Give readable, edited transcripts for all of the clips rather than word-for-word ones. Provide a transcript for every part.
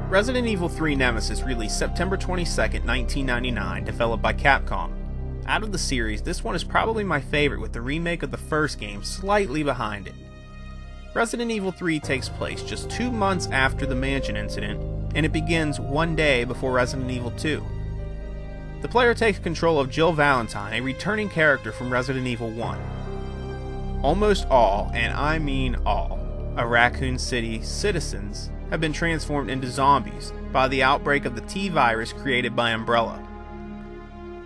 Resident Evil 3 Nemesis released September 22, 1999, developed by Capcom. Out of the series, this one is probably my favorite, with the remake of the first game slightly behind it. Resident Evil 3 takes place just 2 months after the mansion incident, and it begins one day before Resident Evil 2. The player takes control of Jill Valentine, a returning character from Resident Evil 1. Almost all, and I mean all, of Raccoon City citizens have been transformed into zombies by the outbreak of the T-virus created by Umbrella.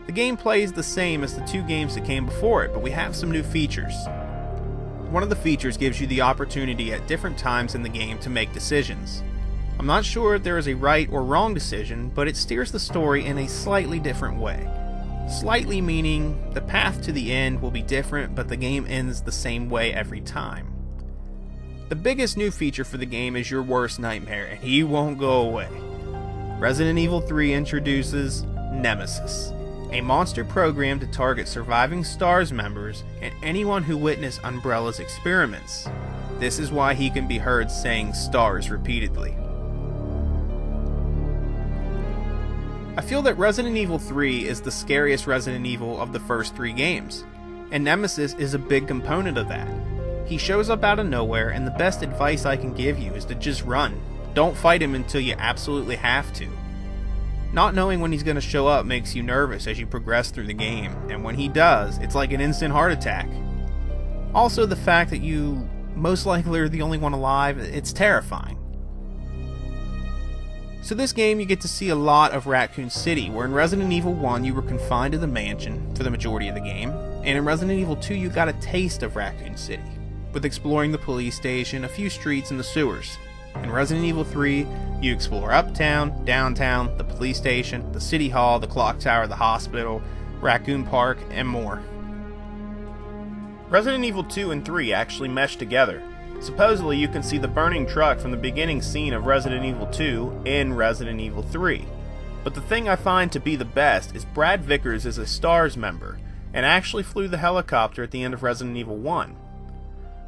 The game plays the same as the 2 games that came before it, but we have some new features. One of the features gives you the opportunity at different times in the game to make decisions. I'm not sure if there is a right or wrong decision, but it steers the story in a slightly different way. Slightly meaning the path to the end will be different, but the game ends the same way every time. The biggest new feature for the game is your worst nightmare, and he won't go away. Resident Evil 3 introduces Nemesis, a monster programmed to target surviving STARS members and anyone who witnessed Umbrella's experiments. This is why he can be heard saying STARS repeatedly. I feel that Resident Evil 3 is the scariest Resident Evil of the first 3 games, and Nemesis is a big component of that. He shows up out of nowhere, and the best advice I can give you is to just run. Don't fight him until you absolutely have to. Not knowing when he's going to show up makes you nervous as you progress through the game, and when he does, it's like an instant heart attack. Also, the fact that you most likely are the only one alive, it's terrifying. So this game you get to see a lot of Raccoon City, where in Resident Evil 1 you were confined to the mansion for the majority of the game, and in Resident Evil 2 you got a taste of Raccoon City, with exploring the police station, a few streets, and the sewers. In Resident Evil 3, you explore uptown, downtown, the police station, the city hall, the clock tower, the hospital, Raccoon Park, and more. Resident Evil 2 and 3 actually mesh together. Supposedly you can see the burning truck from the beginning scene of Resident Evil 2 in Resident Evil 3. But the thing I find to be the best is Brad Vickers is a STARS member, and actually flew the helicopter at the end of Resident Evil 1.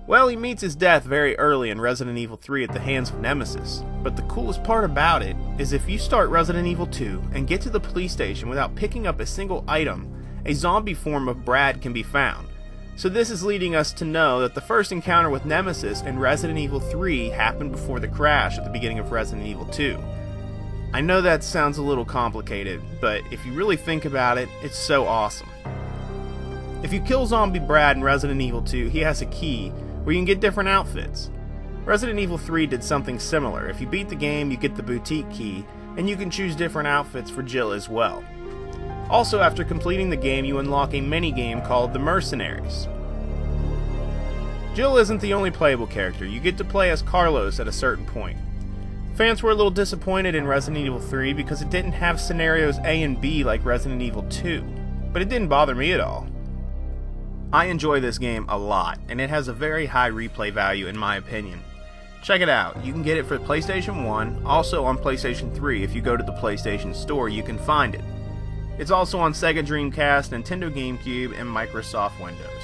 Well, he meets his death very early in Resident Evil 3 at the hands of Nemesis, but the coolest part about it is if you start Resident Evil 2 and get to the police station without picking up a single item, a zombie form of Brad can be found. So this is leading us to know that the first encounter with Nemesis in Resident Evil 3 happened before the crash at the beginning of Resident Evil 2. I know that sounds a little complicated, but if you really think about it, it's so awesome. If you kill Zombie Brad in Resident Evil 2, he has a key where you can get different outfits. Resident Evil 3 did something similar. If you beat the game, you get the boutique key, and you can choose different outfits for Jill as well. Also, after completing the game, you unlock a mini-game called The Mercenaries. Jill isn't the only playable character. You get to play as Carlos at a certain point. Fans were a little disappointed in Resident Evil 3 because it didn't have scenarios A and B like Resident Evil 2, but it didn't bother me at all. I enjoy this game a lot, and it has a very high replay value in my opinion. Check it out. You can get it for PlayStation 1, also on PlayStation 3. If you go to the PlayStation Store, you can find it. It's also on Sega Dreamcast, Nintendo GameCube, and Microsoft Windows.